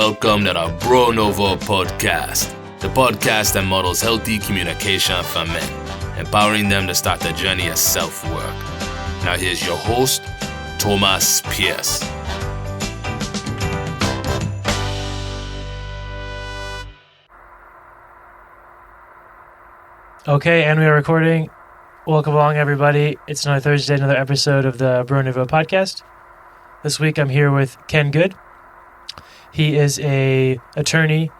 welcome to the Nouveau podcast, the podcast that models healthy communication for men, empowering them to start the journey of self-work. Now here's your host, Thomas Pierce. Okay, and we are recording. Welcome along, everybody. It's another Thursday, another episode of the Nouveau podcast. This week, I'm here with Ken Good. He is a attorney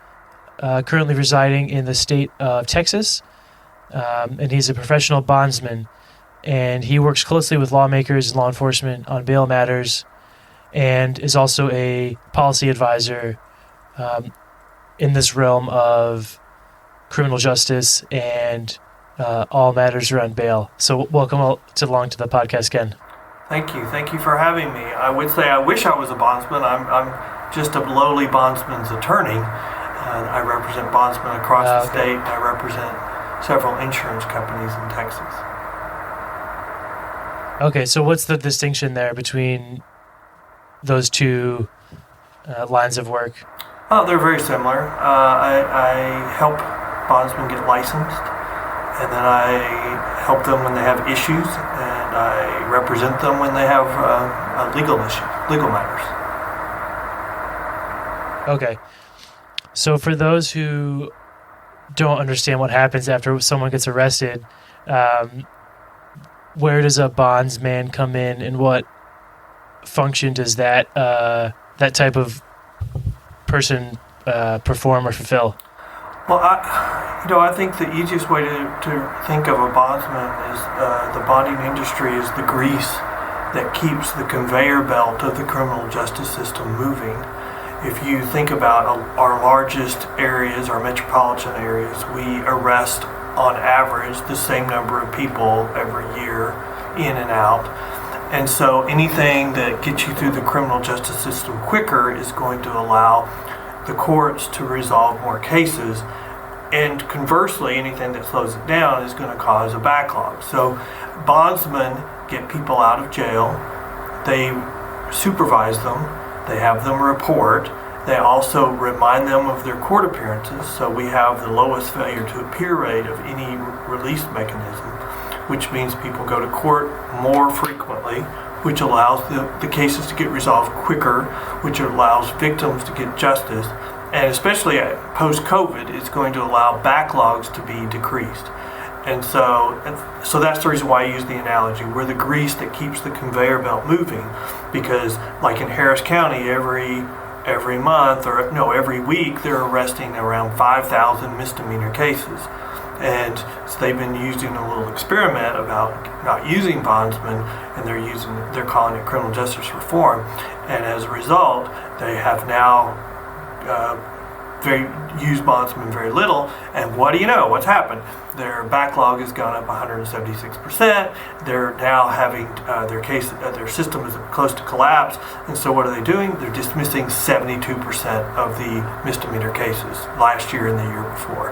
currently residing in the state of Texas, and he's a professional bondsman. And he works closely with lawmakers and law enforcement on bail matters, and is also a policy advisor in this realm of criminal justice and all matters around bail. So welcome along to the podcast, Ken. Thank you. Thank you for having me. I would say I wish I was a bondsman. I'm just a lowly bondsman's attorney. I represent bondsmen across the state. I represent several insurance companies in Texas. Okay, so what's the distinction there between those two lines of work? Oh, they're very similar. I help bondsmen get licensed, and then I help them when they have issues, and I represent them when they have legal matters. Okay. So for those who don't understand what happens after someone gets arrested, where does a bondsman come in, and what function does that type of person perform or fulfill? Well, I think the easiest way to think of a bondsman is the bonding industry is the grease that keeps the conveyor belt of the criminal justice system moving. If you think about our largest areas, our metropolitan areas, we arrest on average the same number of people every year in and out. And so anything that gets you through the criminal justice system quicker is going to allow the courts to resolve more cases. And conversely, anything that slows it down is going to cause a backlog. So bondsmen get people out of jail. They supervise them. They have them report. They also remind them of their court appearances. So we have the lowest failure to appear rate of any release mechanism, which means people go to court more frequently, which allows the cases to get resolved quicker, which allows victims to get justice. And especially post-COVID, it's going to allow backlogs to be decreased. And so that's the reason why I use the analogy. We're the grease that keeps the conveyor belt moving, because like in Harris County, every month or no, every week, they're arresting around 5,000 misdemeanor cases. And so they've been using a little experiment about not using bondsmen, and they're calling it criminal justice reform. And as a result, they have now used bondsmen very little, and what do you know? What's happened? Their backlog has gone up 176%. They're now having their system is close to collapse, and so what are they doing? They're dismissing 72% of the misdemeanor cases last year and the year before,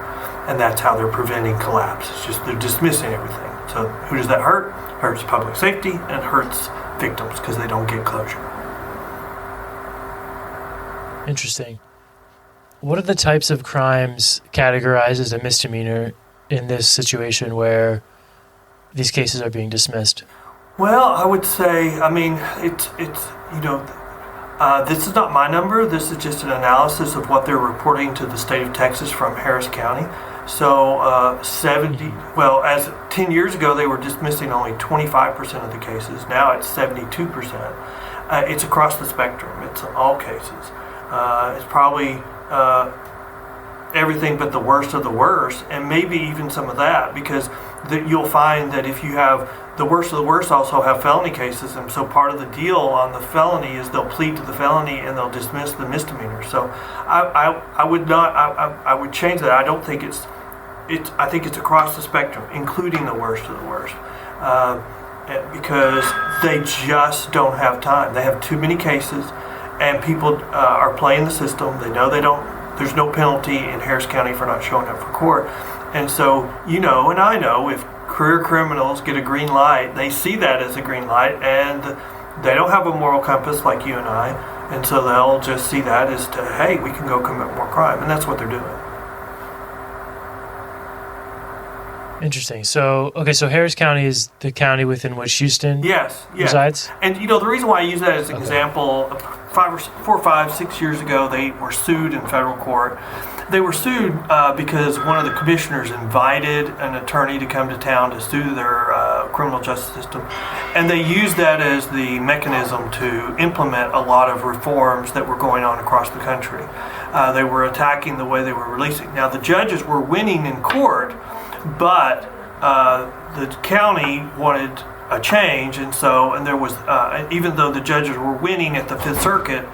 and that's how they're preventing collapse. It's just they're dismissing everything. So who does that hurt? Hurts public safety and hurts victims because they don't get closure. Interesting. What are the types of crimes categorized as a misdemeanor in this situation where these cases are being dismissed? Well, I would say, it's this is not my number. This is just an analysis of what they're reporting to the state of Texas from Harris County. So as 10 years ago, they were dismissing only 25% of the cases. Now it's 72%. It's across the spectrum. It's all cases. It's probably everything but the worst of the worst, and maybe even some of that, because you'll find that if you have the worst of the worst also have felony cases, and so part of the deal on the felony is they'll plead to the felony and they'll dismiss the misdemeanor. So I would change that. I don't think I think it's across the spectrum, including the worst of the worst, because they just don't have time. They have too many cases. And people are playing the system. They know there's no penalty in Harris County for not showing up for court. And so, and I know if career criminals get a green light, they see that as a green light, and they don't have a moral compass like you and I. And so they'll just see that as to, hey, we can go commit more crime. And that's what they're doing. Interesting. So Harris County is the county within which Houston resides? And, the reason why I use that as an example, 4, 5, 6 years ago, they were sued in federal court. They were sued because one of the commissioners invited an attorney to come to town to sue their criminal justice system. And they used that as the mechanism to implement a lot of reforms that were going on across the country. They were attacking the way they were releasing. Now, the judges were winning in court, but the county wanted a change, and there was, even though the judges were winning at the Fifth Circuit,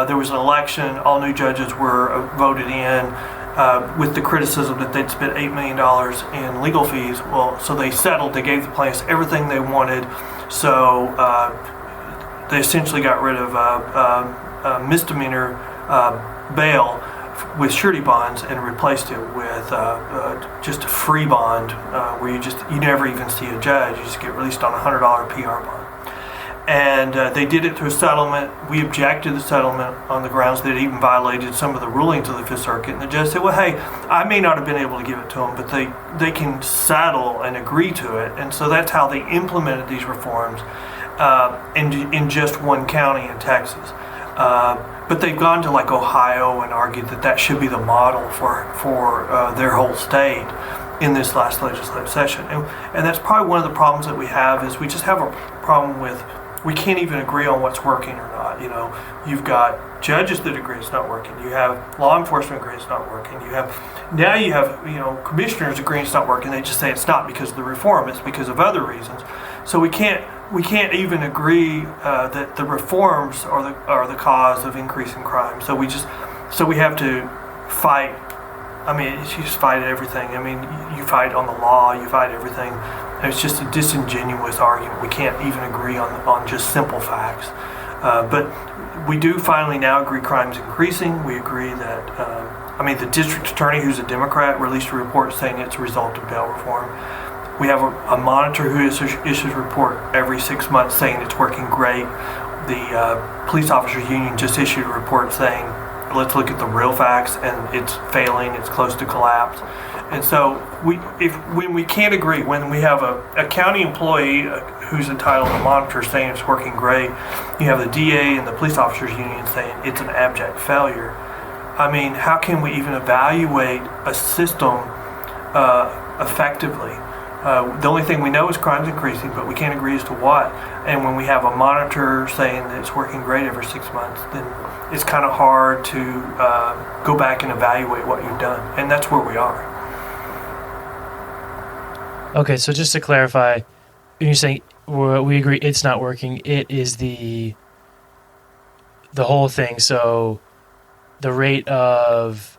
there was an election. All new judges were voted in with the criticism that they'd spent $8 million in legal fees. Well, so they settled. They gave the plaintiffs everything they wanted. So they essentially got rid of misdemeanor bail with surety bonds and replaced it with just a free bond where you never even see a judge. You just get released on a $100 PR bond. And they did it through a settlement. We objected to the settlement on the grounds that it even violated some of the rulings of the Fifth Circuit. And the judge said, well, hey, I may not have been able to give it to them, but they can settle and agree to it. And so that's how they implemented these reforms in just one county in Texas. But they've gone to like Ohio and argued that should be the model for their whole state in this last legislative session. And that's probably one of the problems that we have is we just have a problem with we can't even agree on what's working or not. You've got judges that agree it's not working. You have law enforcement agree it's not working. You have commissioners agree it's not working. They just say it's not because of the reform. It's because of other reasons. So we can't even agree that the reforms are the cause of increasing crime. So we have to fight. I mean, you just fight everything. I mean, you fight on the law. You fight everything. It's just a disingenuous argument. We can't even agree on just simple facts. But we do finally now agree crime's increasing. We agree that, the district attorney, who's a Democrat, released a report saying it's a result of bail reform. We have a monitor who issues a report every 6 months saying it's working great. The police officers union just issued a report saying, let's look at the real facts, and it's failing, it's close to collapse. And so when we can't agree, when we have a county employee who's entitled to monitor saying it's working great, you have the DA and the police officers union saying it's an abject failure. I mean, how can we even evaluate a system effectively? The only thing we know is crime's increasing, but we can't agree as to what. And when we have a monitor saying that it's working great every 6 months, then it's kind of hard to go back and evaluate what you've done. And that's where we are. Okay, so just to clarify, when you're saying we agree it's not working, it is the whole thing. So the rate of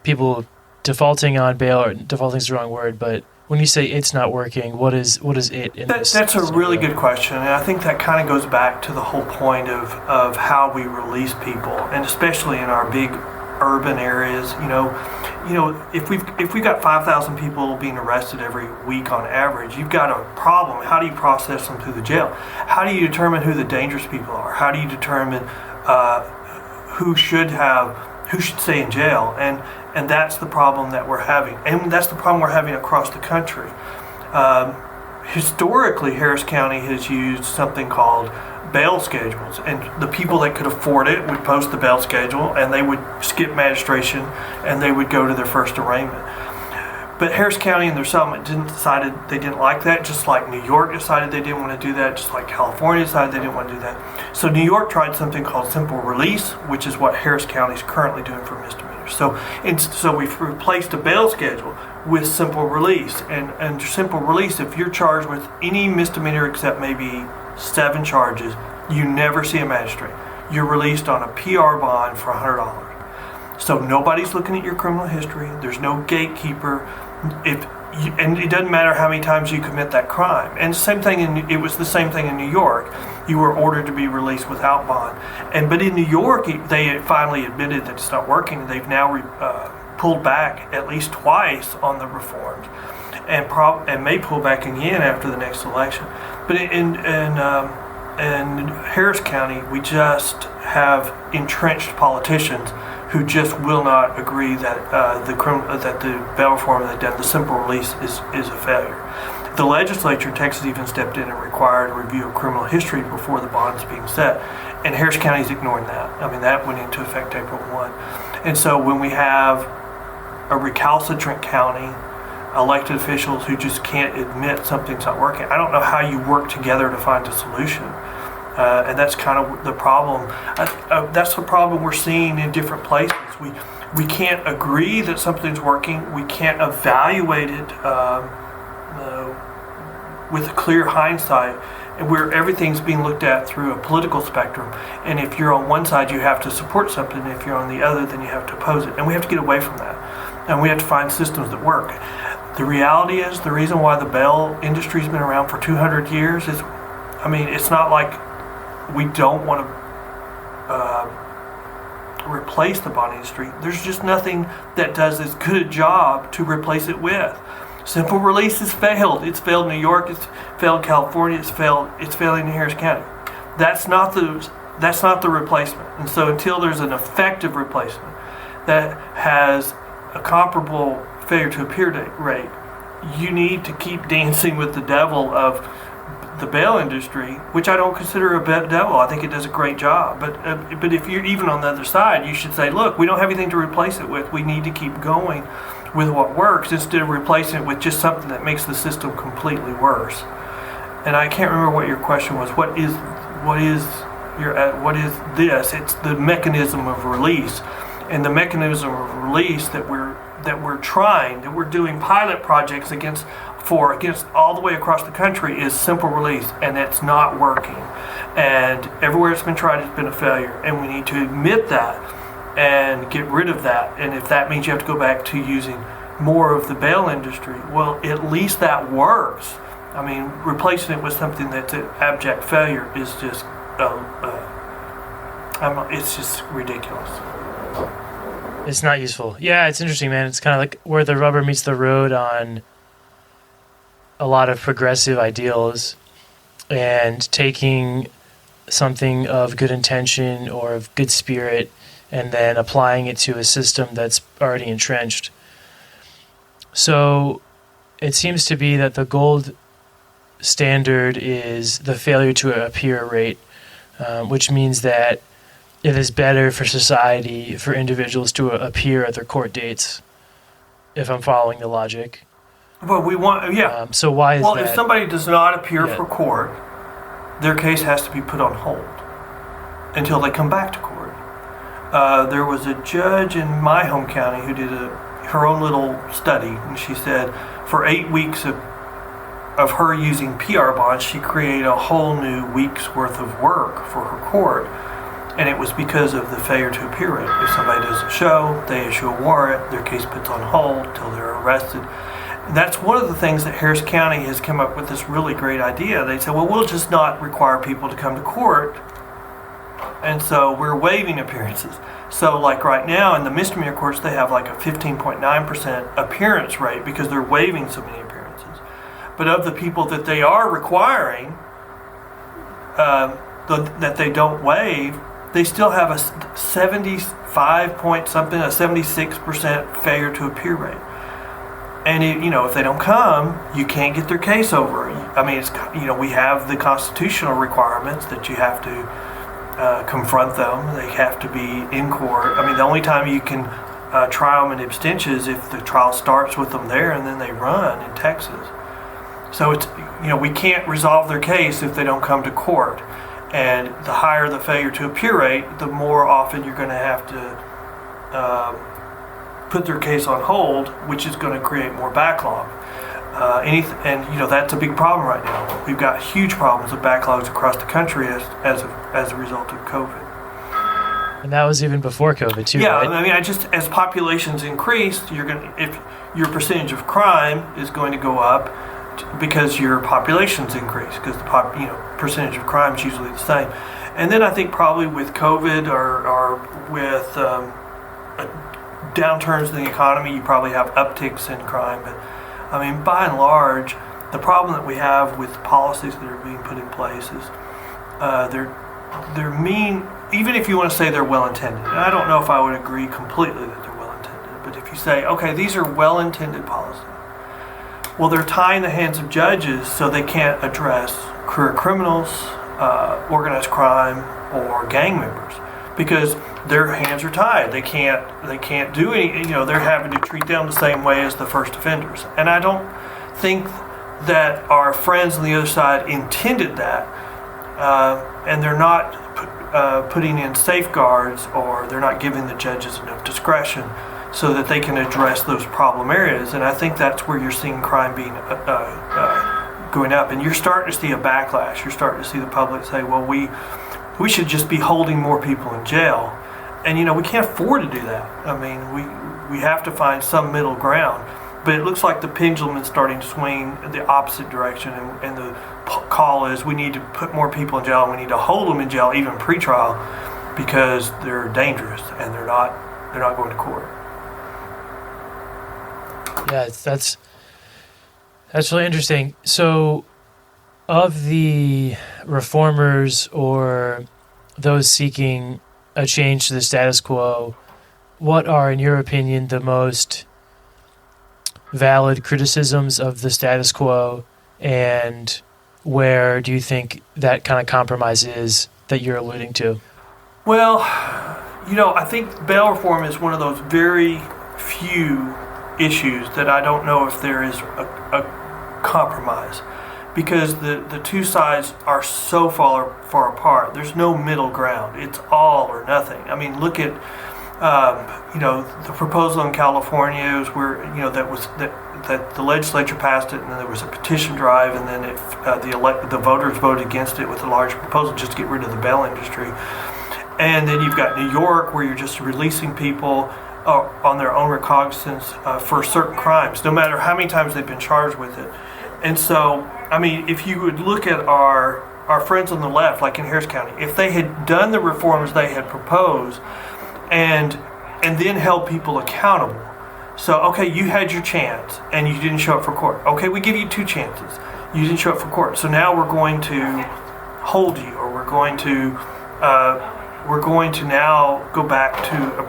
people defaulting on bail, or defaulting is the wrong word, but when you say it's not working, what is it in this? That's a really good question, and I think that kind of goes back to the whole point of how we release people, and especially in our big urban areas. If we've got 5,000 people being arrested every week on average, you've got a problem. How do you process them through the jail? How do you determine who the dangerous people are? How do you determine who should stay in jail? And that's the problem that we're having. And that's the problem we're having across the country. Historically, Harris County has used something called bail schedules. And the people that could afford it would post the bail schedule, and they would skip magistration, and they would go to their first arraignment. But Harris County in their settlement decided they didn't like that, just like New York decided they didn't want to do that, just like California decided they didn't want to do that. So New York tried something called simple release, which is what Harris County is currently doing for misdemeanors. So we've replaced a bail schedule with simple release. And simple release, if you're charged with any misdemeanor except maybe 7 charges, you never see a magistrate. You're released on a PR bond for $100. So nobody's looking at your criminal history. There's no gatekeeper. And it doesn't matter how many times you commit that crime. And it was the same thing in New York. You were ordered to be released without bond. But in New York, they finally admitted that it's not working. They've now pulled back at least twice on the reforms, and may pull back again after the next election. But in Harris County, we just have entrenched politicians who just will not agree that the bail reform that done, the simple release is a failure. The legislature in Texas even stepped in and required a review of criminal history before the bond's being set, and Harris County's ignoring that. I mean, that went into effect April 1. And so when we have a recalcitrant county, elected officials who just can't admit something's not working, I don't know how you work together to find a solution. And that's kind of the problem. That's the problem we're seeing in different places. We can't agree that something's working. We can't evaluate it with a clear hindsight, and where everything's being looked at through a political spectrum. And if you're on one side, you have to support something. If you're on the other, then you have to oppose it. And we have to get away from that. And we have to find systems that work. The reality is, the reason why the bail industry's been around for 200 years is, I mean, it's not like we don't want to replace the bond industry. There's just nothing that does as good a job to replace it with. Simple release has failed. It's failed in New York. It's failed in California. It's failing in Harris County. That's not the replacement. And so until there's an effective replacement that has a comparable failure to appear rate, you need to keep dancing with the devil of the bail industry, which I don't consider a devil. I think it does a great job. But if you're even on the other side, you should say, look, we don't have anything to replace it with. We need to keep going with what works instead of replacing it with just something that makes the system completely worse. And I can't remember what your question was. What is this? It's the mechanism of release, and the mechanism of release that we're doing pilot projects against all the way across the country is simple release, and it's not working. And everywhere it's been tried, it's been a failure. And we need to admit that and get rid of that. And if that means you have to go back to using more of the bail industry, well, at least that works. I mean, replacing it with something that's an abject failure is just, it's just ridiculous. It's not useful. Yeah, it's interesting, man. It's kind of like where the rubber meets the road on a lot of progressive ideals, and taking something of good intention or of good spirit and then applying it to a system that's already entrenched. So it seems to be that the gold standard is the failure to appear rate, which means that it is better for society for individuals to appear at their court dates, if I'm following the logic. Well, we want, yeah. So why is that? Well, if somebody does not appear for court, their case has to be put on hold until they come back to court. There was a judge in my home county who did her own little study, and she said for 8 weeks of her using PR bonds, she created a whole new week's worth of work for her court, and it was because of the failure to appear rate. If somebody doesn't show, they issue a warrant, their case puts on hold till they're arrested. That's one of the things that Harris County has come up with, this really great idea. They said, well, we'll just not require people to come to court, and so we're waiving appearances. So like right now in the misdemeanor courts, they have like a 15.9% appearance rate because they're waiving so many appearances. But of the people that they are requiring, that they don't waive, they still have a 75 point something, a 76% failure to appear rate. And if they don't come, you can't get their case over. I mean, we have the constitutional requirements that you have to confront them. They have to be in court. I mean, the only time you can try them in abstention is if the trial starts with them there and then they run in Texas. So it's we can't resolve their case if they don't come to court. And the higher the failure to appear rate, the more often you're going to have to put their case on hold, which is going to create more backlog. That's a big problem right now. We've got huge problems with backlogs across the country as a result of COVID. And that was even before COVID too. Yeah, right? I mean, as populations increase, if your percentage of crime is going to go up because your populations increase, because the percentage of crime is usually the same. And then I think probably with COVID or with downturns in the economy, you probably have upticks in crime. But I mean, by and large, the problem that we have with policies that are being put in place is they're mean. Even if you want to say they're well-intended, and I don't know if I would agree completely that they're well-intended, but if you say, okay, these are well-intended policies, well, they're tying the hands of judges so they can't address career criminals, organized crime, or gang members, because their hands are tied. They can't do any. They're having to treat them the same way as the first offenders. And I don't think that our friends on the other side intended that, and they're not putting in safeguards, or they're not giving the judges enough discretion so that they can address those problem areas. And I think that's where you're seeing crime being going up, and you're starting to see a backlash. You're starting to see the public say, well, we should just be holding more people in jail, and we can't afford to do that. I mean, we have to find some middle ground, but it looks like the pendulum is starting to swing the opposite direction, and the call is we need to put more people in jail, and we need to hold them in jail even pre-trial, because they're dangerous and they're not going to court. Yeah, that's really interesting. So, of the reformers or those seeking a change to the status quo, what are, in your opinion, the most valid criticisms of the status quo, and where do you think that kind of compromise is that you're alluding to? Well, I think bail reform is one of those very few issues that I don't know if there is a compromise, because the two sides are so far apart. There's no middle ground. It's all or nothing. I mean, look at the proposal in California is where that the legislature passed it, and then there was a petition drive, and then the voters voted against it with a large proposal just to get rid of the bail industry. And then you've got New York, where you're just releasing people on their own recognizance for certain crimes, no matter how many times they've been charged with it. And so, I mean, if you would look at our friends on the left, like in Harris County, if they had done the reforms they had proposed and then held people accountable. So, okay, you had your chance and you didn't show up for court. Okay, we give you 2 chances. You didn't show up for court. So now we're going to hold you, or we're going to now go back to a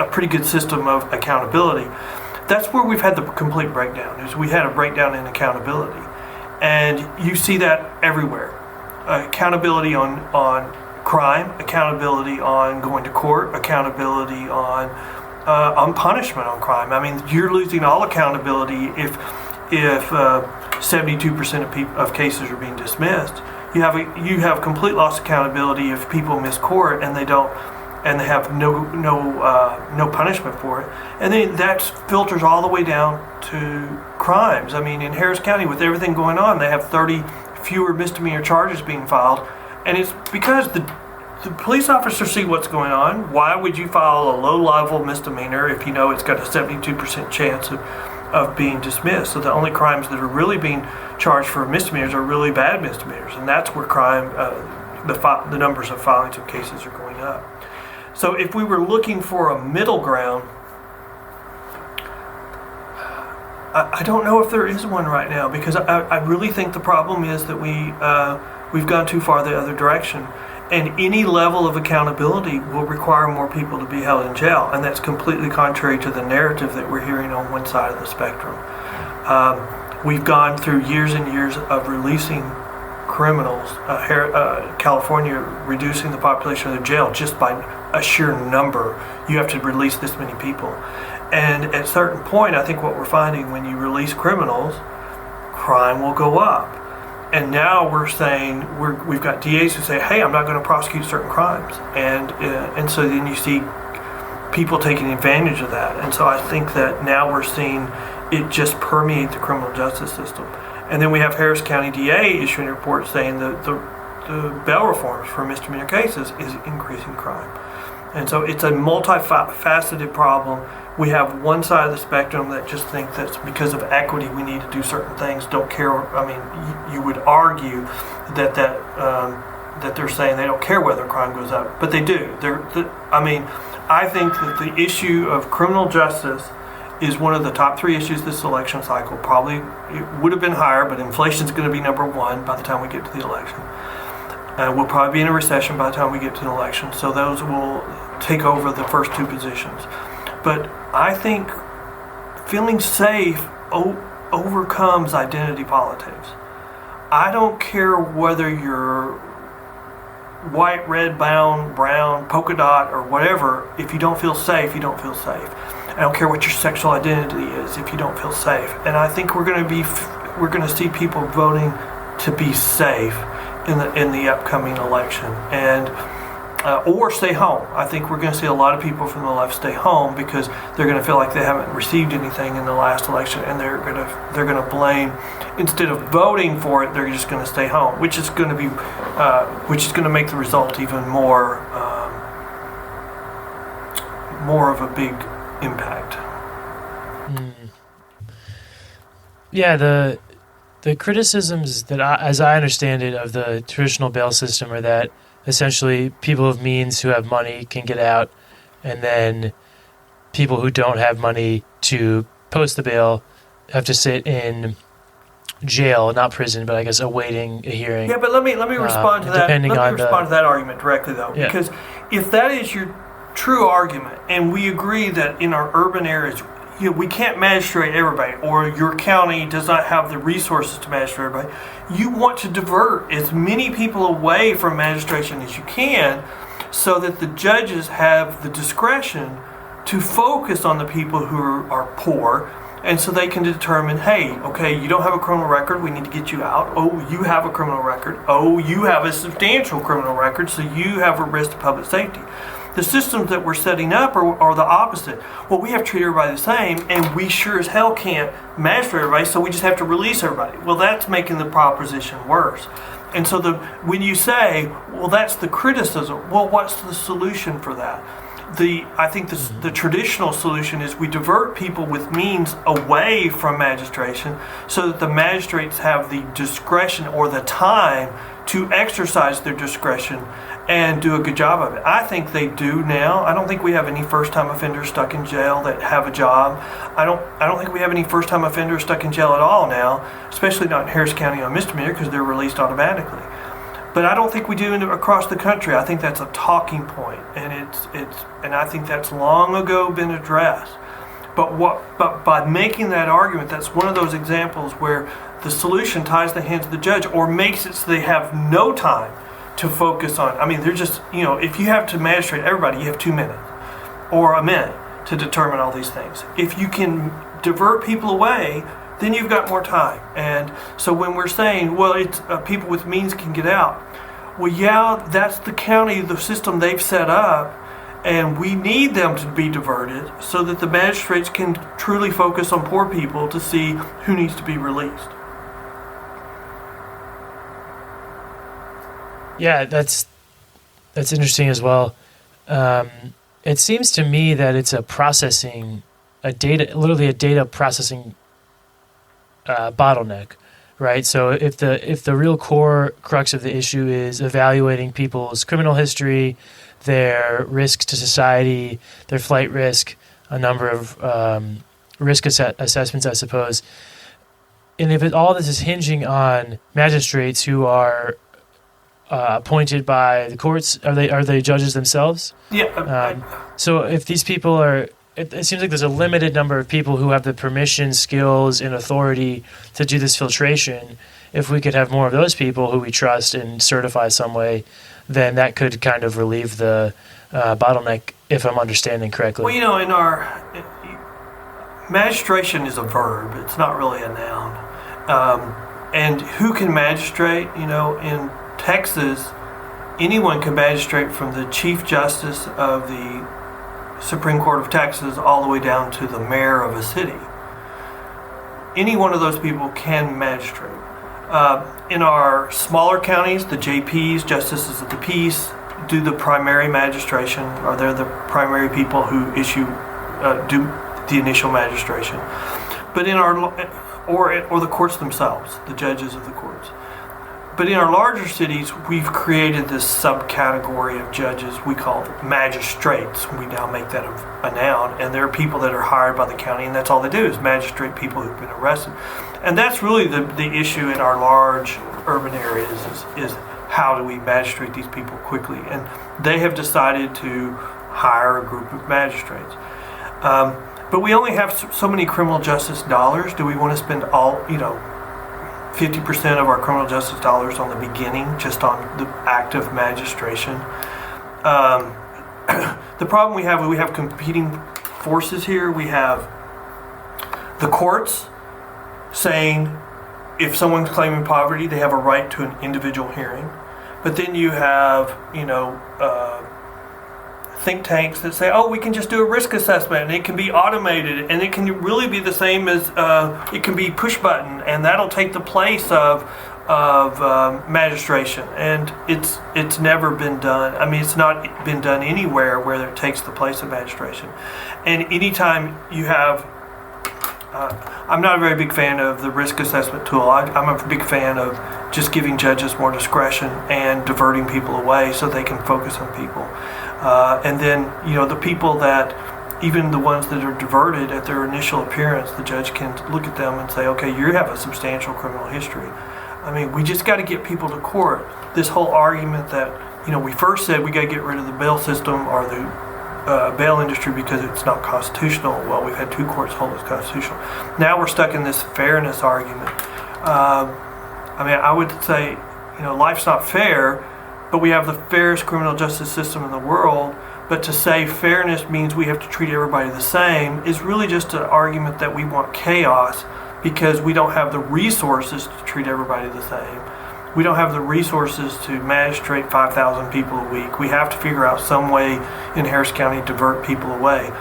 pretty good system of accountability. That's where we've had the complete breakdown. Is we had a breakdown in accountability, and you see that everywhere. Accountability on crime, accountability on going to court, accountability on punishment on crime. I mean, you're losing all accountability if 72% of cases are being dismissed. You have complete loss of accountability if people miss court and they have no punishment for it. And then that filters all the way down to crimes. I mean, in Harris County, with everything going on, they have 30 fewer misdemeanor charges being filed, and it's because the police officers see what's going on. Why would you file a low-level misdemeanor if you know it's got a 72% chance of being dismissed? So the only crimes that are really being charged for misdemeanors are really bad misdemeanors, and that's where crime, the numbers of filings of cases are going up. So if we were looking for a middle ground, I don't know if there is one right now, because I really think the problem is that we've gone too far the other direction, and any level of accountability will require more people to be held in jail, and that's completely contrary to the narrative that we're hearing on one side of the spectrum. We've gone through years and years of releasing criminals, California reducing the population of the jail just by a sheer number. You have to release this many people. And at a certain point, I think what we're finding, when you release criminals, crime will go up. And now we're saying, we've got DAs who say, hey, I'm not going to prosecute certain crimes. And so then you see people taking advantage of that. And so I think that now we're seeing it just permeate the criminal justice system. And then we have Harris County DA issuing a report saying that the bail reforms for misdemeanor cases is increasing crime. And so it's a multifaceted problem. We have one side of the spectrum that just think that because of equity we need to do certain things, don't care. I mean, you would argue that they're saying they don't care whether crime goes up, but they do. I think that the issue of criminal justice is one of the top 3 issues this election cycle. Probably it would have been higher, but inflation is going to be number 1 by the time we get to the election. We'll probably be in a recession by the time we get to the election, so those will take over the first 2 positions. But I think feeling safe overcomes identity politics. I don't care whether you're white, red, brown, polka dot, or whatever. If you don't feel safe, you don't feel safe. I don't care what your sexual identity is if you don't feel safe. And I think we're going to see people voting to be safe in the upcoming election, and or stay home. I think we're going to see a lot of people from the left stay home because they're going to feel like they haven't received anything in the last election, and they're going to blame, instead of voting for it, they're just going to stay home, which is going to make the result even more of a big impact. Yeah, the criticisms that, as I understand it, of the traditional bail system are that essentially people of means who have money can get out, and then people who don't have money to post the bail have to sit in jail, not prison, but I guess awaiting a hearing. Yeah, but let me respond to that. Let me respond to that argument directly, though, because if that is your true argument, and we agree that in our urban areas, we can't magistrate everybody, or your county does not have the resources to magistrate everybody. You want to divert as many people away from magistration as you can, so that the judges have the discretion to focus on the people who are poor, and so they can determine, hey, okay, you don't have a criminal record, we need to get you out. Oh, you have a criminal record. Oh, you have a substantial criminal record, so you have a risk to public safety. The systems that we're setting up are the opposite. Well, we have to treat everybody the same, and we sure as hell can't magistrate everybody, so we just have to release everybody. Well, that's making the proposition worse. And so when you say, well, that's the criticism, well, what's the solution for that? I think the traditional solution is we divert people with means away from magistration so that the magistrates have the discretion or the time to exercise their discretion and do a good job of it. I think they do now. I don't think we have any first-time offenders stuck in jail that have a job. I don't think we have any first-time offenders stuck in jail at all now, especially not in Harris County on misdemeanor, because they're released automatically. But I don't think we do across the country. I think that's a talking point, and and I think that's long ago been addressed. But by making that argument, that's one of those examples where the solution ties the hands of the judge, or makes it so they have no time to focus on. I mean, they're just, if you have to magistrate everybody, you have 2 minutes or a minute to determine all these things. If you can divert people away, then you've got more time. And so when we're saying, well, it's people with means can get out, well, yeah, that's the county, the system they've set up, and we need them to be diverted so that the magistrates can truly focus on poor people to see who needs to be released. Yeah, that's interesting as well. It seems to me that it's literally a data processing bottleneck, right? So if the real core crux of the issue is evaluating people's criminal history, their risk to society, their flight risk, a number of risk assessments, I suppose, and if all this is hinging on magistrates who are appointed by the courts, are they judges themselves? Yeah. So if these people are, it seems like there's a limited number of people who have the permission, skills, and authority to do this filtration. If we could have more of those people who we trust and certify some way, then that could kind of relieve the bottleneck, if I'm understanding correctly. Well, in our magistration is a verb; it's not really a noun. And who can magistrate? In Texas, anyone can magistrate, from the Chief Justice of the Supreme Court of Texas all the way down to the mayor of a city. Any one of those people can magistrate. In our smaller counties, the JPs, Justices of the Peace, do the primary magistration, or they're the primary people who do the initial magistration. But in our or the courts themselves, the judges of the courts. But in our larger cities, we've created this subcategory of judges we call magistrates. We now make that a noun, and there are people that are hired by the county, and that's all they do is magistrate people who've been arrested. And that's really the issue in our large urban areas is how do we magistrate these people quickly? And they have decided to hire a group of magistrates. But we only have so many criminal justice dollars. Do we want to spend 50% of our criminal justice dollars on the beginning, just on the act of magistration? The problem we have competing forces here. We have the courts saying if someone's claiming poverty, they have a right to an individual hearing. But then you have, think tanks that say, we can just do a risk assessment and it can be automated and it can really be the same as, it can be push button and that'll take the place of magistration. And it's never been done. I mean, it's not been done anywhere where it takes the place of magistration. And anytime you have, I'm not a very big fan of the risk assessment tool. I'm a big fan of just giving judges more discretion and diverting people away so they can focus on people. And then, the people that, even the ones that are diverted at their initial appearance, the judge can look at them and say, okay, you have a substantial criminal history. I mean, we just got to get people to court. This whole argument that, we first said we got to get rid of the bail system or the bail industry because it's not constitutional. Well, we've had 2 courts hold it's constitutional. Now we're stuck in this fairness argument. I would say, life's not fair, but we have the fairest criminal justice system in the world. But to say fairness means we have to treat everybody the same is really just an argument that we want chaos because we don't have the resources to treat everybody the same. We don't have the resources to magistrate 5,000 people a week. We have to figure out some way in Harris County to divert people away.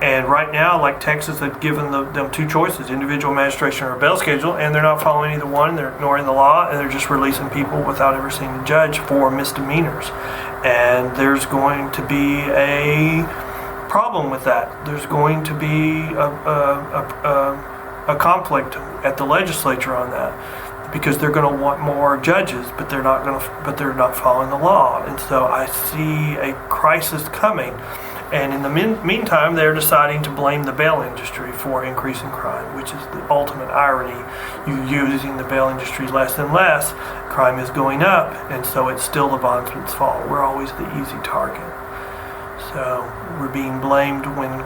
And right now, like Texas, they've given them 2 choices, individual magistration or a bail schedule, and they're not following either one. They're ignoring the law, and they're just releasing people without ever seeing a judge for misdemeanors. And there's going to be a problem with that. There's going to be a conflict at the legislature on that because they're going to want more judges, but they're not following the law. And so I see a crisis coming. And in the meantime, they're deciding to blame the bail industry for increasing crime, which is the ultimate irony. You're using the bail industry less and less, crime is going up, and so it's still the bondsman's fault. We're always the easy target. So we're being blamed when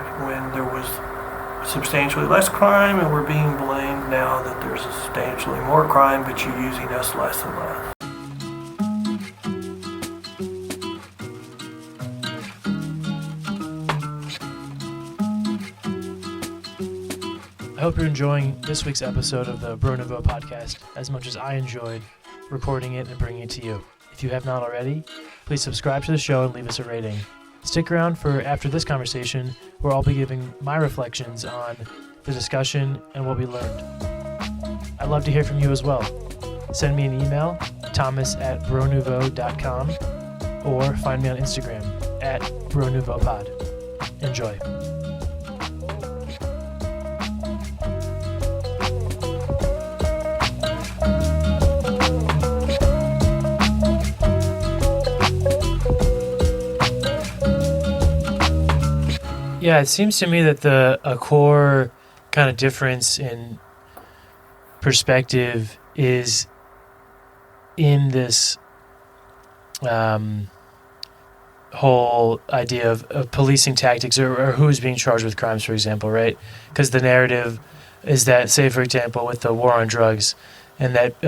there was substantially less crime, and we're being blamed now that there's substantially more crime, but you're using us less and less. I hope you're enjoying this week's episode of the Nouveau podcast as much as I enjoyed recording it and bringing it to you. If you have not already, please subscribe to the show and leave us a rating. Stick around for after this conversation, where I'll be giving my reflections on the discussion and what we learned. I'd love to hear from you as well. Send me an email, thomas@bronouveau.com, or find me on Instagram @BroNouveauPod. Enjoy. Yeah, it seems to me that a core kind of difference in perspective is in this whole idea of policing tactics or who's being charged with crimes, for example, right? Because the narrative is that, say, for example, with the war on drugs, and that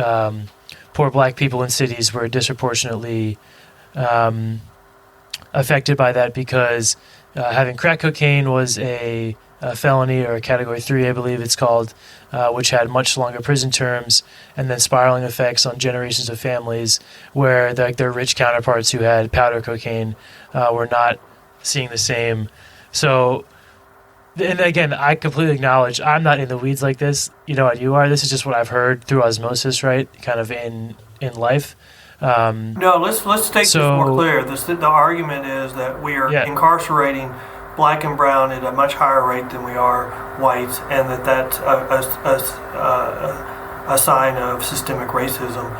poor black people in cities were disproportionately affected by that because having crack cocaine was a felony, or a Category 3, I believe it's called, which had much longer prison terms, and then spiraling effects on generations of families where their rich counterparts who had powder cocaine were not seeing the same. So, and again, I completely acknowledge I'm not in the weeds like this. You know what you are. This is just what I've heard through osmosis, right? Kind of in life. No, let's take this more clear. The argument is that we are incarcerating black and brown at a much higher rate than we are whites, and that's a sign of systemic racism.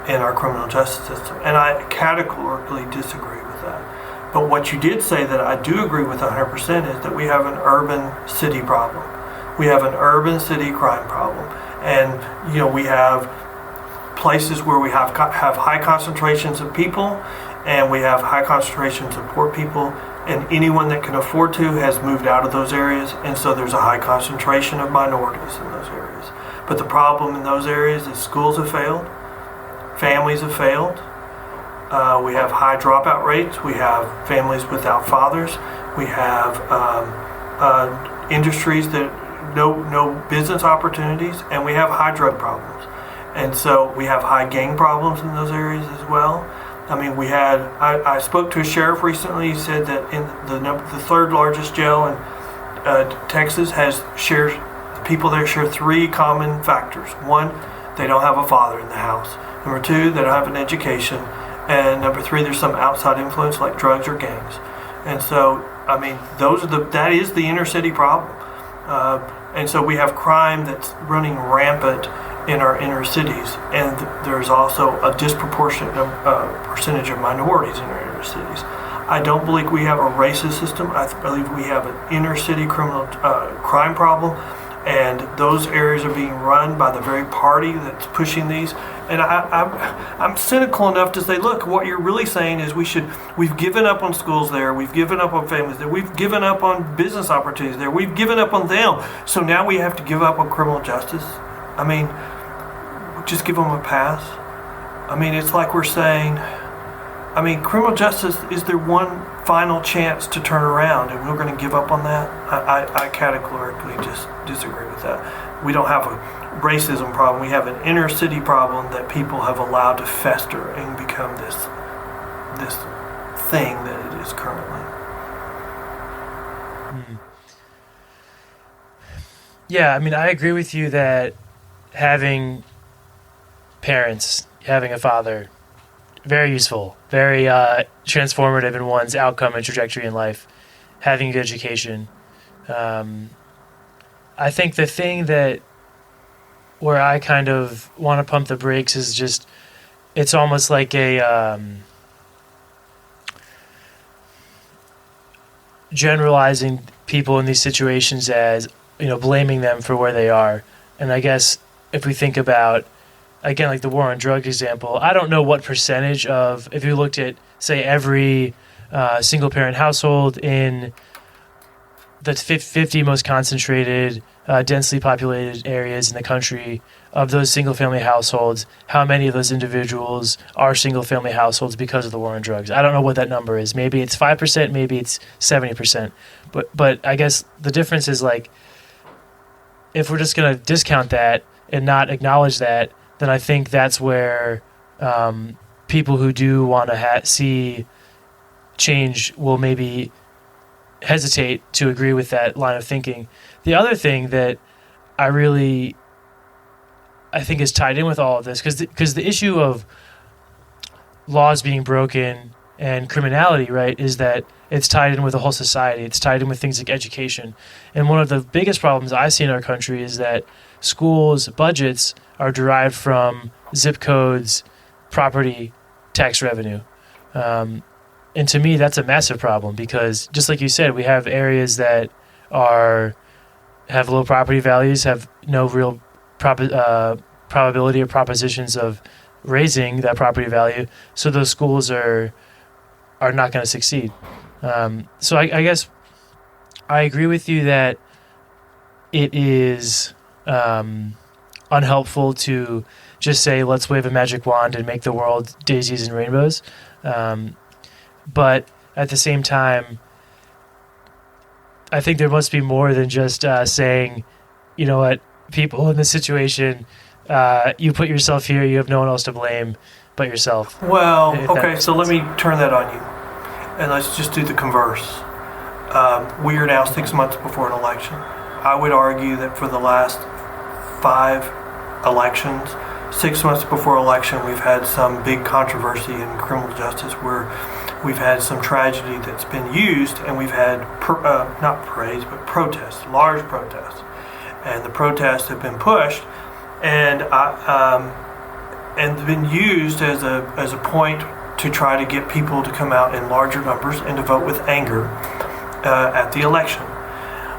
in our criminal justice system. And I categorically disagree with that. But what you did say that I do agree with 100% is that we have an urban city problem. We have an urban city crime problem. And, we have places where we have high concentrations of people, and we have high concentrations of poor people, and anyone that can afford to has moved out of those areas, and so there's a high concentration of minorities in those areas. But the problem in those areas is schools have failed, families have failed, we have high dropout rates, we have families without fathers, we have industries that no business opportunities, and we have high drug problems. And so we have high gang problems in those areas as well. I mean, I spoke to a sheriff recently. He said that in the third largest jail in Texas people there share three common factors. One, they don't have a father in the house. Number two, they don't have an education. And number three, there's some outside influence like drugs or gangs. And so, I mean, that is the inner city problem. And so we have crime that's running rampant in our inner cities, and there's also a disproportionate percentage of minorities in our inner cities. I don't believe we have a racist system. I believe we have an inner city criminal crime problem, and those areas are being run by the very party that's pushing these. And I'm cynical enough to say, look, what you're really saying is we've given up on schools there, we've given up on families there, we've given up on business opportunities there, we've given up on them, so now we have to give up on criminal justice. I mean, just give them a pass. I mean, it's like we're saying, criminal justice is their one final chance to turn around, and we're going to give up on that? I categorically just disagree with that. We don't have a racism problem. We have an inner city problem that people have allowed to fester and become this thing that it is currently. Yeah, I mean, I agree with you that having parents, having a father, very useful, very transformative in one's outcome and trajectory in life. Having a good education. I think the thing where I kind of want to pump the brakes is just, it's almost like a generalizing people in these situations as, blaming them for where they are. And I guess if we think about, again, like the war on drugs example, I don't know what percentage of, if you looked at, say, every single-parent household in the 50 most concentrated, densely populated areas in the country, of those single-family households, how many of those individuals are single-family households because of the war on drugs? I don't know what that number is. Maybe it's 5%, maybe it's 70%. But I guess the difference is, like, if we're just going to discount that and not acknowledge that, then I think that's where people who do want to see change will maybe hesitate to agree with that line of thinking. The other thing that I think is tied in with all of this, because the issue of laws being broken and criminality, right, is that it's tied in with the whole society. It's tied in with things like education. And one of the biggest problems I see in our country is that schools' budgets are derived from zip codes, property, tax revenue. And to me, that's a massive problem because, just like you said, we have areas that have low property values, have no real probability or propositions of raising that property value, so those schools are not going to succeed. So I guess I agree with you that it is unhelpful to just say, let's wave a magic wand and make the world daisies and rainbows. But at the same time, I think there must be more than just saying, you know what, people in this situation, you put yourself here, you have no one else to blame but yourself. Well, okay, so let me turn that on you. And let's just do the converse. We are now 6 months before an election. I would argue that for the last 5 elections, 6 months before election, we've had some big controversy in criminal justice where we've had some tragedy that's been used, and we've had, not praise, but protests, large protests. And the protests have been pushed. And and been used as a point to try to get people to come out in larger numbers and to vote with anger at the election.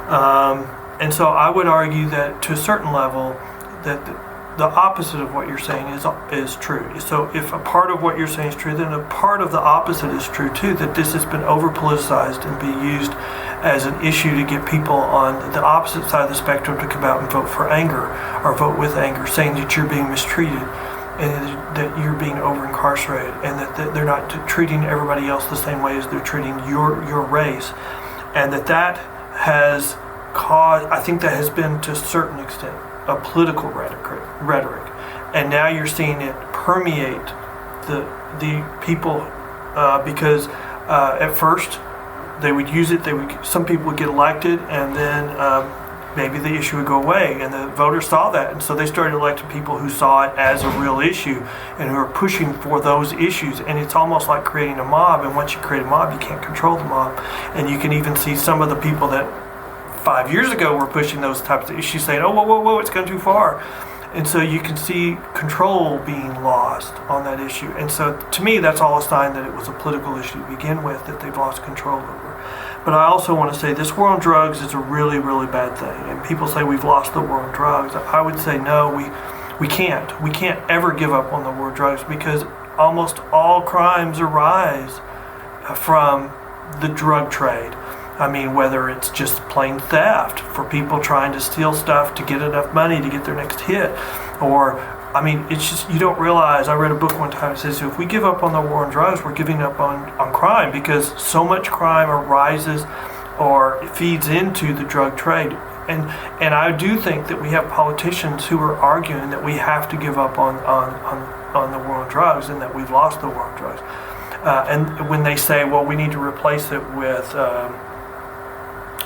And so I would argue that to a certain level that the opposite of what you're saying is true. So if a part of what you're saying is true, then a part of the opposite is true too, that this has been over-politicized and be used as an issue to get people on the opposite side of the spectrum to come out and vote for anger or vote with anger, saying that you're being mistreated and that you're being over-incarcerated and that they're not treating everybody else the same way as they're treating your race. And that has caused, I think that has been to a certain extent, a political rhetoric, and now you're seeing it permeate the people because at first they would use it. Some people would get elected, and then maybe the issue would go away, and the voters saw that, and so they started electing people who saw it as a real issue and who are pushing for those issues. And it's almost like creating a mob. And once you create a mob, you can't control the mob. And you can even see some of the people that 5 years ago were pushing those types of issues saying, oh, whoa, it's gone too far. And so you can see control being lost on that issue. And so to me, that's all a sign that it was a political issue to begin with that they've lost control over. But I also want to say this war on drugs is a really, really bad thing. And people say we've lost the war on drugs. I would say no, we can't. We can't ever give up on the war on drugs because almost all crimes arise from the drug trade. I mean, whether it's just plain theft for people trying to steal stuff to get enough money to get their next hit, or, I mean, it's just, you don't realize, I read a book one time that says, if we give up on the war on drugs, we're giving up on crime because so much crime arises or feeds into the drug trade. And I do think that we have politicians who are arguing that we have to give up on the war on drugs and that we've lost the war on drugs. And when they say, well, we need to replace it with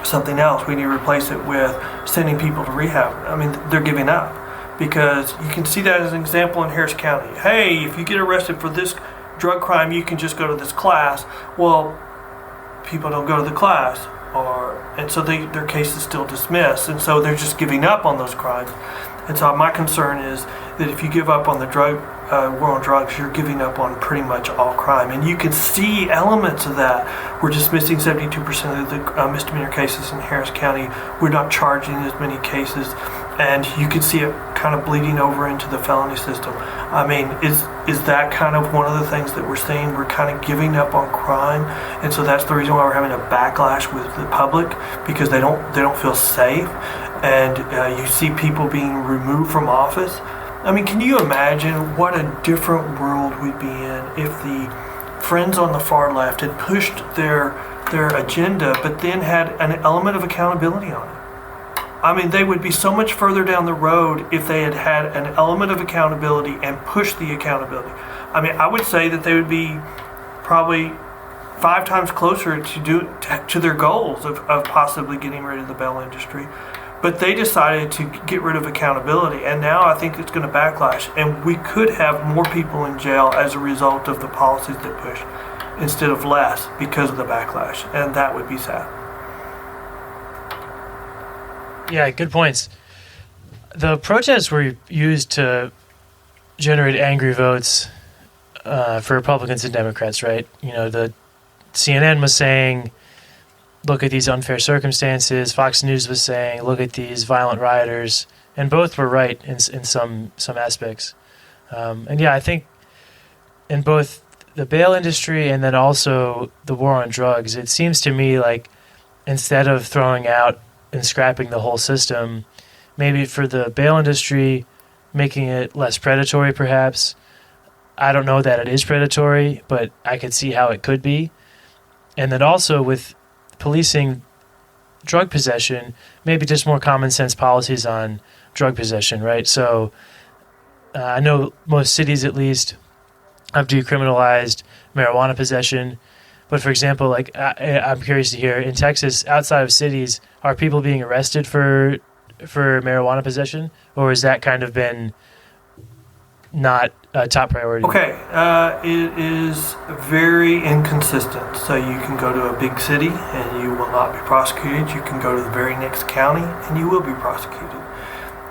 something else, we need to replace it with sending people to rehab, I mean, they're giving up. Because you can see that as an example in Harris County. Hey, if you get arrested for this drug crime, you can just go to this class. Well, people don't go to the class, and so their case is still dismissed, and so they're just giving up on those crimes. And so my concern is that if you give up on the war on drugs, you're giving up on pretty much all crime. And you can see elements of that. We're dismissing 72% of the misdemeanor cases in Harris County. We're not charging as many cases. And you can see it kind of bleeding over into the felony system. I mean, is that kind of one of the things that we're seeing? We're kind of giving up on crime, and so that's the reason why we're having a backlash with the public, because they don't feel safe, and you see people being removed from office. I mean, can you imagine what a different world we'd be in if the friends on the far left had pushed their agenda, but then had an element of accountability on it? I mean, they would be so much further down the road if they had had an element of accountability and pushed the accountability. I mean, I would say that they would be probably 5 times closer to their goals of possibly getting rid of the bail industry. But they decided to get rid of accountability, and now I think it's going to backlash. And we could have more people in jail as a result of the policies that push instead of less because of the backlash, and that would be sad. Yeah, good points. The protests were used to generate angry votes for Republicans and Democrats, right? You know, the CNN was saying, look at these unfair circumstances. Fox News was saying, look at these violent rioters. And both were right in some aspects. And yeah, I think in both the bail industry and then also the war on drugs, it seems to me like instead of throwing out and scrapping the whole system, maybe for the bail industry, making it less predatory perhaps. I don't know that it is predatory, but I could see how it could be. And then also with policing drug possession, maybe just more common sense policies on drug possession, right? So I know most cities at least have decriminalized marijuana possession. But for example, like I'm curious to hear, in Texas, outside of cities, are people being arrested for marijuana possession, or has that kind of been not a top priority? Okay, it is very inconsistent. So you can go to a big city and you will not be prosecuted. You can go to the very next county and you will be prosecuted.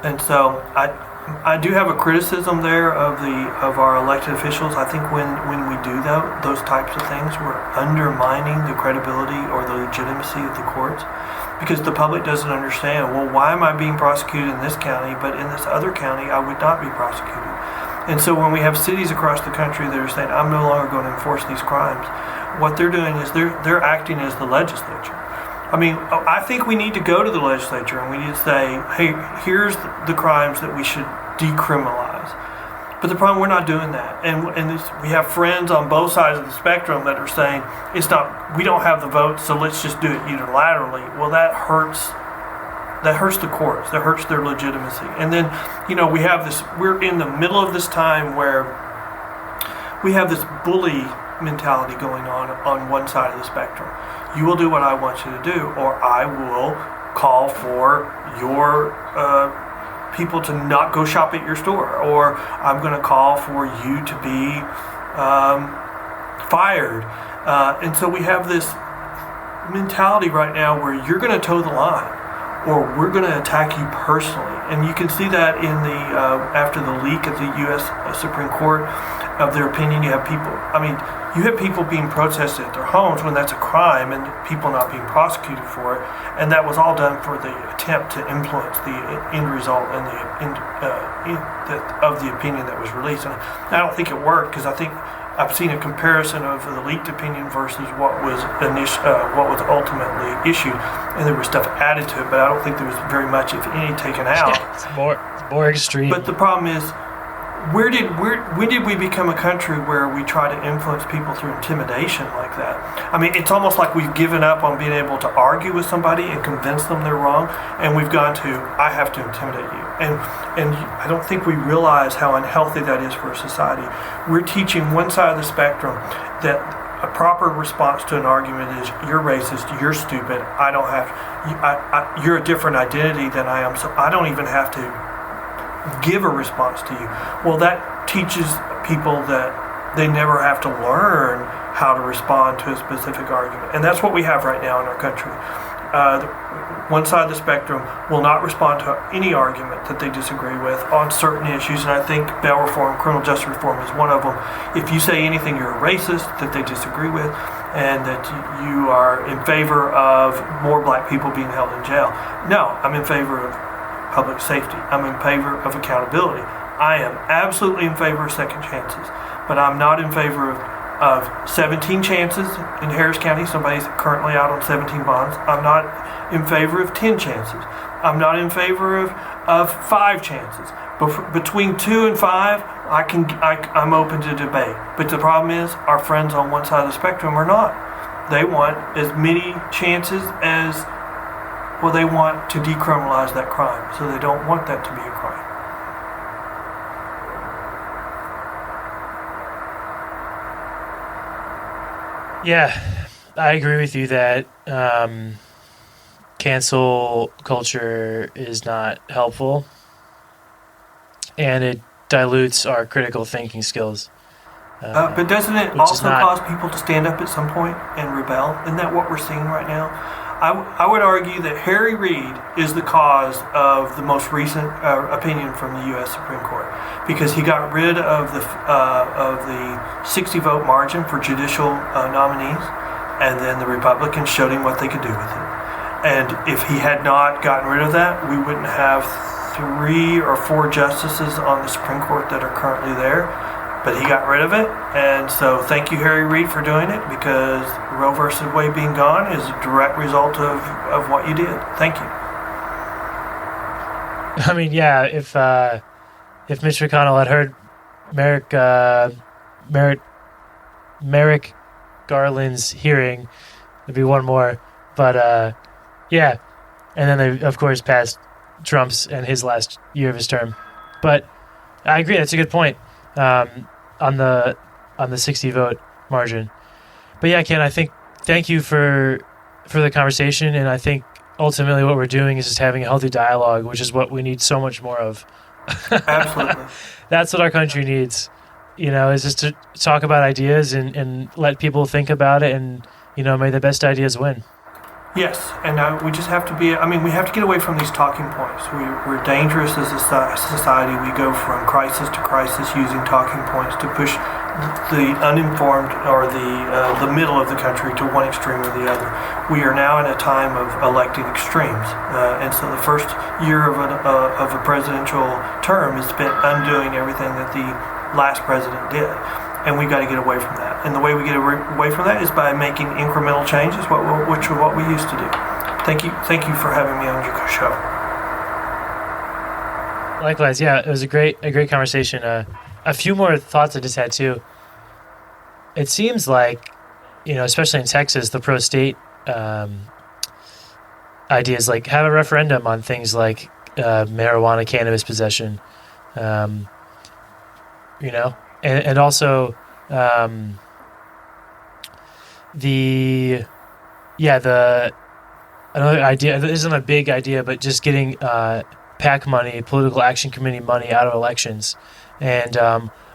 And so I do have a criticism there of our elected officials. I think when we do those types of things, we're undermining the credibility or the legitimacy of the courts, because the public doesn't understand, well, why am I being prosecuted in this county, but in this other county I would not be prosecuted? And so when we have cities across the country that are saying, I'm no longer going to enforce these crimes, what they're doing is they're acting as the legislature. I mean, I think we need to go to the legislature and we need to say, hey, here's the crimes that we should decriminalize. But the problem, we're not doing that. And we have friends on both sides of the spectrum that are saying, we don't have the votes, so let's just do it unilaterally. Well, that hurts the courts. That hurts their legitimacy. And then, we're in the middle of this time where we have this bully mentality going on one side of the spectrum. You will do what I want you to do, or I will call for your people to not go shop at your store, or I'm going to call for you to be fired. And so we have this mentality right now where you're going to toe the line, or we're going to attack you personally. And you can see that in after the leak at the U.S. Supreme Court of their opinion. You have people being protested at their homes when that's a crime, and people not being prosecuted for it. And that was all done for the attempt to influence the end result and of the opinion that was released. And I don't think it worked, because I think I've seen a comparison of the leaked opinion versus what was ultimately issued, and there was stuff added to it, but I don't think there was very much, if any, taken out. It's more extreme. But the problem is, when did we become a country where we try to influence people through intimidation like that? I mean, it's almost like we've given up on being able to argue with somebody and convince them they're wrong, and we've gone to, I have to intimidate you. And I don't think we realize how unhealthy that is for a society. We're teaching one side of the spectrum that a proper response to an argument is, you're racist, you're stupid, you're a different identity than I am, so I don't even have to give a response to you. Well, that teaches people that they never have to learn how to respond to a specific argument. And that's what we have right now in our country. One side of the spectrum will not respond to any argument that they disagree with on certain issues, and I think bail reform, criminal justice reform is one of them. If you say anything you're a racist that they disagree with, and that you are in favor of more black people being held in jail, no, I'm in favor of public safety. I'm in favor of accountability. I am absolutely in favor of second chances, but I'm not in favor of 17 chances in Harris County. Somebody's currently out on 17 bonds. I'm not in favor of 10 chances. I'm not in favor of 5 chances. But between 2 and 5, I'm open to debate. But the problem is, our friends on one side of the spectrum are not. They want as many chances as, well, they want to decriminalize that crime, so they don't want that to be a crime. Yeah, I agree with you that cancel culture is not helpful, and it dilutes our critical thinking skills. But doesn't it also cause people to stand up at some point and rebel? Isn't that what we're seeing right now? I would argue that Harry Reid is the cause of the most recent opinion from the U.S. Supreme Court, because he got rid of the 60-vote margin for judicial nominees, and then the Republicans showed him what they could do with it. And if he had not gotten rid of that, we wouldn't have 3 or 4 justices on the Supreme Court that are currently there. But he got rid of it, and so thank you, Harry Reid, for doing it, because Roe versus Wade being gone is a direct result of what you did. Thank you. I mean, yeah, if Mitch McConnell had heard Merrick Garland's hearing, there'd be one more. But yeah, and then they of course passed Trump's and his last year of his term. But I agree, that's a good point. On the 60 vote margin. But yeah, Ken, I think thank you for the conversation, and I think ultimately what we're doing is just having a healthy dialogue, which is what we need so much more of. Absolutely. That's what our country needs, is just to talk about ideas and let people think about it, and may the best ideas win. Yes, and we just have to be, we have to get away from these talking points. We're dangerous as a society. We go from crisis to crisis using talking points to push the uninformed or the middle of the country to one extreme or the other. We are now in a time of electing extremes. And so the first year of a presidential term is spent undoing everything that the last president did. And we've got to get away from that. And the way we get away from that is by making incremental changes, which are what we used to do. Thank you for having me on your show. Likewise, yeah, it was a great conversation. A few more thoughts I just had too. It seems like, especially in Texas, the pro-state ideas, like have a referendum on things like marijuana, cannabis possession, and also another idea, this isn't a big idea, but just getting PAC money, political action committee money out of elections, and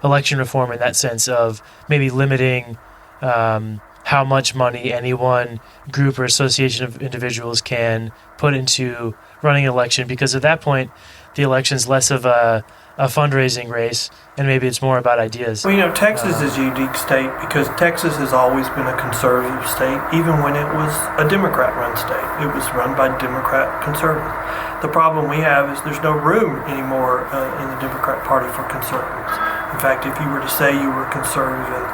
election reform in that sense of maybe limiting how much money any one group or association of individuals can put into running an election, because at that point the election's less of a fundraising race, and maybe it's more about ideas. Well, Texas is a unique state because Texas has always been a conservative state, even when it was a Democrat-run state. It was run by Democrat conservatives. The problem we have is there's no room anymore in the Democrat Party for conservatives. In fact, if you were to say you were a conservative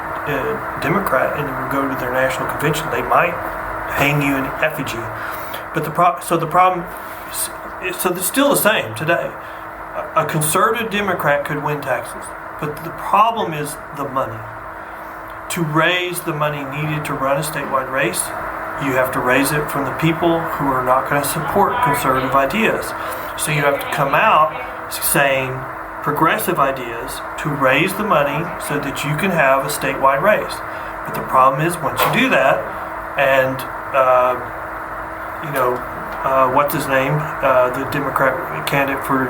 Democrat and you would go to their national convention, they might hang you in effigy. But so it's still the same today. A conservative Democrat could win Texas, but the problem is the money. To raise the money needed to run a statewide race, you have to raise it from the people who are not going to support conservative ideas. So you have to come out saying progressive ideas to raise the money so that you can have a statewide race. But the problem is once you do that, and what's his name, the Democrat candidate for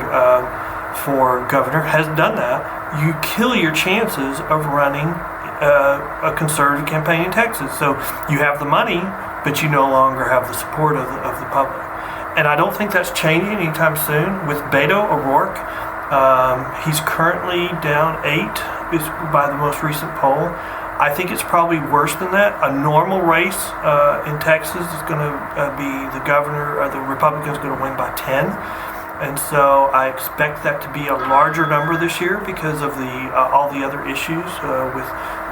governor has done that, you kill your chances of running a conservative campaign in Texas. So you have the money, but you no longer have the support of the public. And I don't think that's changing anytime soon. With Beto O'Rourke, he's currently down 8 by the most recent poll. I think it's probably worse than that. A normal race in Texas is going to be the governor, or the Republicans going to win by 10. And so I expect that to be a larger number this year because of all the other issues with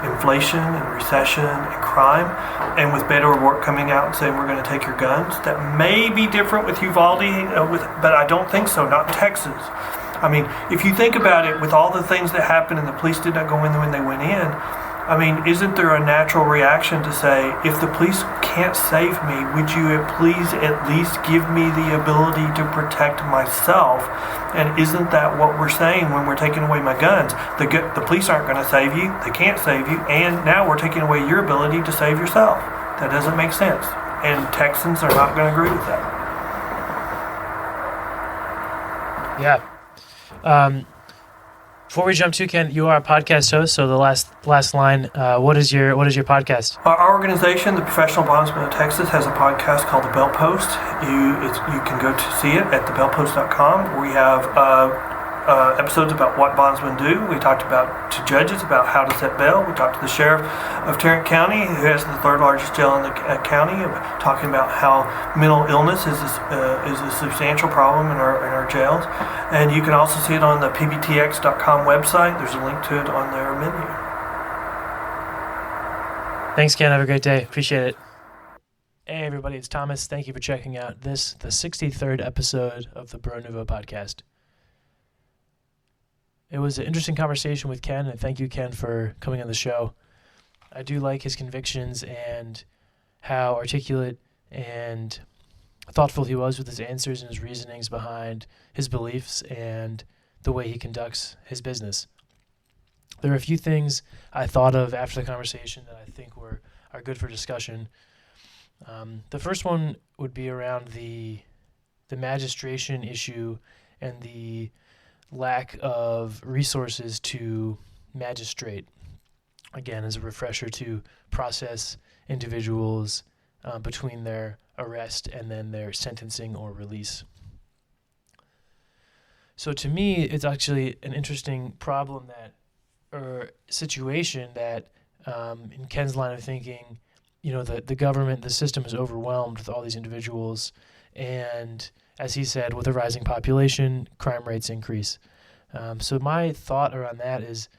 inflation and recession and crime. And with Beto O'Rourke coming out and saying we're going to take your guns, that may be different with Uvalde, but I don't think so, not in Texas. If you think about it, with all the things that happened and the police did not go in when they went in, isn't there a natural reaction to say, if the police can't save me, would you please at least give me the ability to protect myself? And isn't that what we're saying when we're taking away my guns? The police aren't going to save you, they can't save you, and now we're taking away your ability to save yourself. That doesn't make sense. And Texans are not going to agree with that. Yeah. Before we jump to, Ken, you are a podcast host, so the last line, what is your podcast? Our organization, the Professional Bondsmen of Texas, has a podcast called The Bell Post. You can go to see it at thebellpost.com. We have episodes about what bondsmen do. We talked to judges about how to set bail. We talked to the sheriff of Tarrant County, who has the third largest jail in the county, talking about how mental illness is a substantial problem in our jails. And you can also see it on the pbtx.com website. There's a link to it on their menu. Thanks, Ken. Have a great day. Appreciate it. Hey, everybody. It's Thomas. Thank you for checking out the 63rd episode of the Nouveau podcast. It was an interesting conversation with Ken, and thank you, Ken, for coming on the show. I do like his convictions and how articulate and thoughtful he was with his answers and his reasonings behind his beliefs and the way he conducts his business. There are a few things I thought of after the conversation that I think are good for discussion. The first one would be around the magistration issue and the lack of resources to magistrate. Again, as a refresher, to process individuals between their arrest and then their sentencing or release. So to me, it's actually an interesting problem or situation that in Ken's line of thinking, the government, the system is overwhelmed with all these individuals. And as he said, with a rising population, crime rates increase. So my thought around that is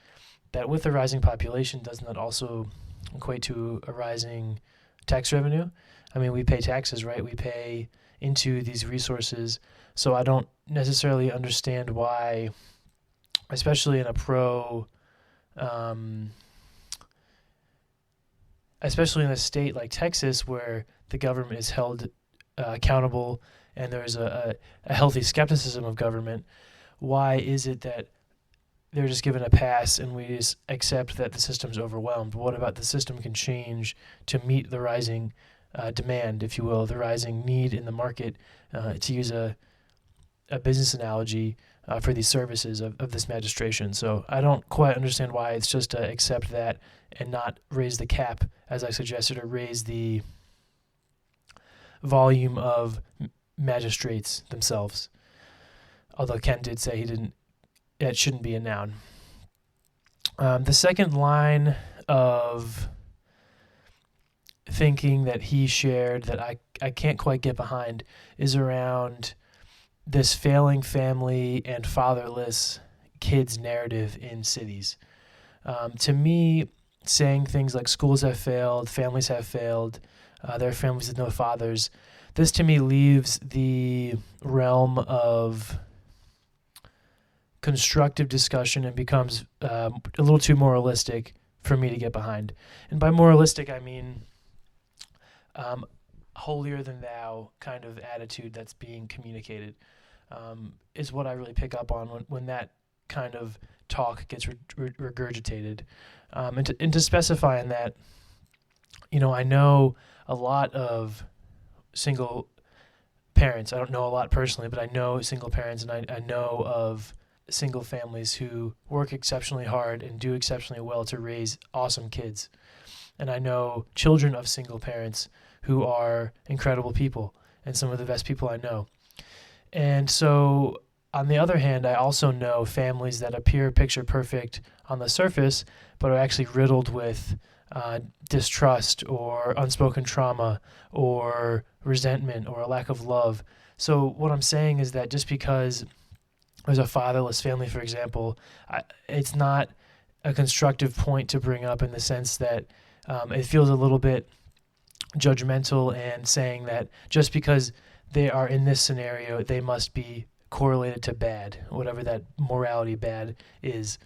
that with a rising population, doesn't that also equate to a rising tax revenue? I mean, we pay taxes, right? We pay into these resources. So I don't necessarily understand why, especially in a especially in a state like Texas where the government is held accountable and there's a healthy skepticism of government, why is it that they're just given a pass and we just accept that the system's overwhelmed? What about the system can change to meet the rising demand, if you will, the rising need in the market, to use a business analogy for these services of this magistration? So I don't quite understand why it's just to accept that and not raise the cap, as I suggested, or raise the volume of magistrates themselves. Although Ken did say it shouldn't be a noun. The second line of thinking that he shared that I can't quite get behind is around this failing family and fatherless kids narrative in cities. To me, saying things like schools have failed, families have failed, there are families with no fathers, this to me leaves the realm of constructive discussion and becomes a little too moralistic for me to get behind. And by moralistic, I mean holier than thou kind of attitude that's being communicated, is what I really pick up on when that kind of talk gets regurgitated. And to specify in that, I know a lot of single parents. I don't know a lot personally, but I know single parents, and I know of single families who work exceptionally hard and do exceptionally well to raise awesome kids. And I know children of single parents who are incredible people and some of the best people I know. And so, on the other hand, I also know families that appear picture perfect on the surface, but are actually riddled with distrust or unspoken trauma or resentment or a lack of love. So what I'm saying is that just because there's a fatherless family, for example, it's not a constructive point to bring up in the sense that it feels a little bit judgmental and saying that just because they are in this scenario, they must be correlated to bad, whatever that morality bad is.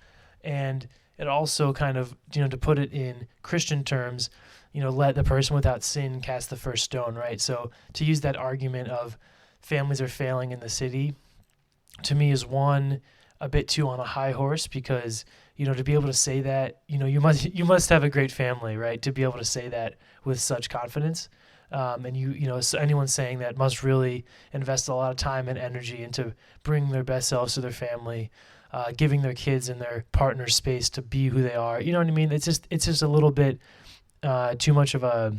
And it also kind of, to put it in Christian terms, let the person without sin cast the first stone, right? So to use that argument of families are failing in the city, to me is one, a bit too on a high horse, because, to be able to say that, you must have a great family, right? To be able to say that with such confidence. And so anyone saying that must really invest a lot of time and energy into bringing their best selves to their family, giving their kids and their partners space to be who they are. You know what I mean? It's just a little bit too much of a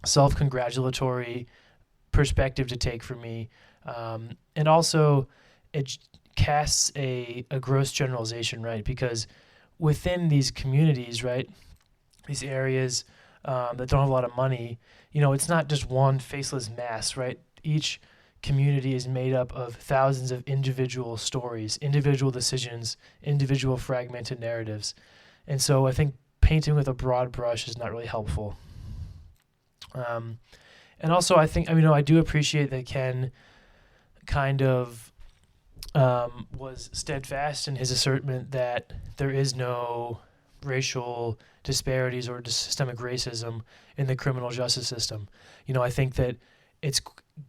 self-congratulatory perspective to take for me. And also, it casts a gross generalization, right? Because within these communities, right, these areas that don't have a lot of money, it's not just one faceless mass, right? Each community is made up of thousands of individual stories, individual decisions, individual fragmented narratives. And so I think painting with a broad brush is not really helpful. And also I think, I do appreciate that Ken kind of was steadfast in his assertion that there is no racial disparities or systemic racism in the criminal justice system. I think that it's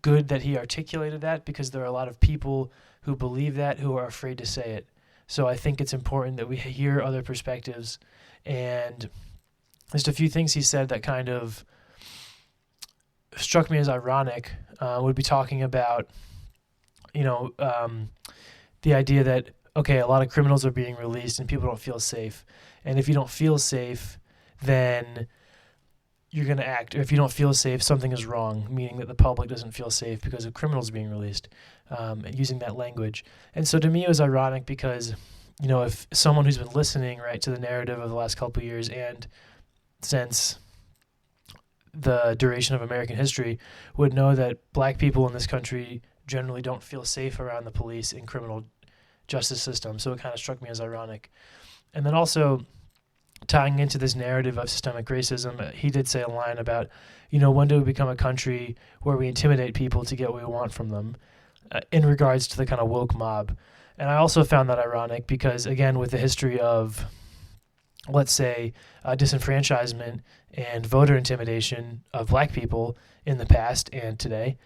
good that he articulated that, because there are a lot of people who believe that who are afraid to say it. So I think it's important that we hear other perspectives. And just a few things he said that kind of struck me as ironic would be talking about, the idea that, okay, a lot of criminals are being released and people don't feel safe. And if you don't feel safe, then you're going to act, or if you don't feel safe, something is wrong, meaning that the public doesn't feel safe because of criminals being released, using that language. And so to me, it was ironic because, if someone who's been listening, right, to the narrative of the last couple of years and since the duration of American history would know that black people in this country generally don't feel safe around the police and criminal justice system. So it kind of struck me as ironic. And then also, tying into this narrative of systemic racism, he did say a line about, when do we become a country where we intimidate people to get what we want from them, in regards to the kind of woke mob. And I also found that ironic because, again, with the history of, let's say, disenfranchisement and voter intimidation of black people in the past and today,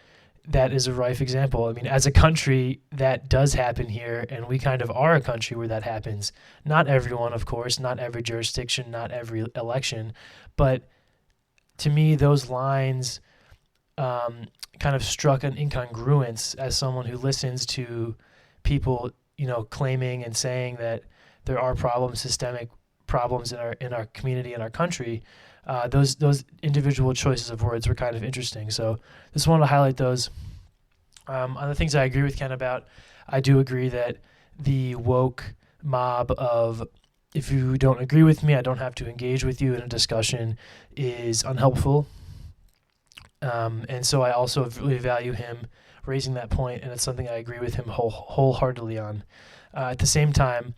that is a rife example. I mean, as a country, that does happen here, and we kind of are a country where that happens. Not everyone, of course, not every jurisdiction, not every election, but to me, those lines kind of struck an incongruence as someone who listens to people, claiming and saying that there are problems, systemic problems in our community and our country. Those individual choices of words were kind of interesting. So just wanted to highlight those. On the things I agree with Ken about, I do agree that the woke mob of, if you don't agree with me, I don't have to engage with you in a discussion, is unhelpful. And so I also really value him raising that point, and it's something I agree with him wholeheartedly on. At the same time,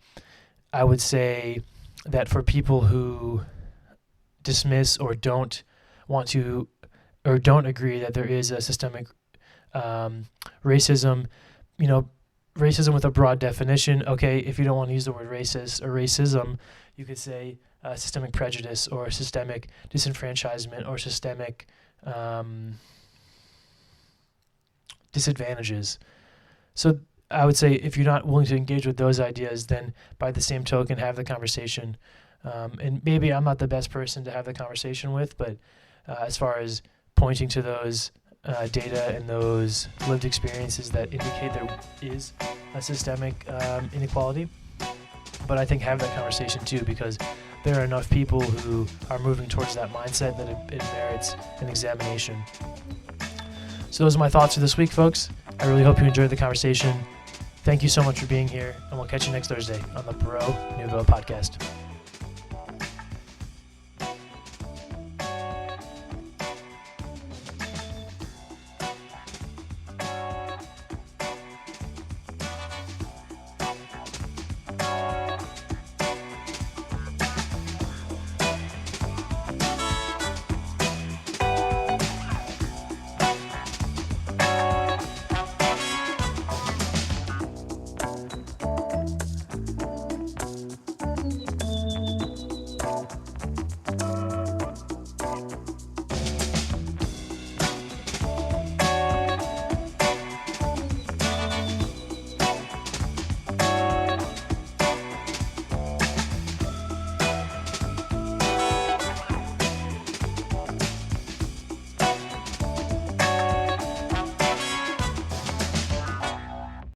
I would say that for people who dismiss or don't want to or don't agree that there is a systemic racism, racism with a broad definition. Okay, if you don't want to use the word racist or racism, you could say systemic prejudice or systemic disenfranchisement or systemic disadvantages. So I would say if you're not willing to engage with those ideas, then by the same token, have the conversation. And maybe I'm not the best person to have the conversation with, but as far as pointing to those data and those lived experiences that indicate there is a systemic inequality. But I think have that conversation too, because there are enough people who are moving towards that mindset that it merits an examination. So those are my thoughts for this week, folks. I really hope you enjoyed the conversation. Thank you so much for being here, and we'll catch you next Thursday on the Nouveau podcast.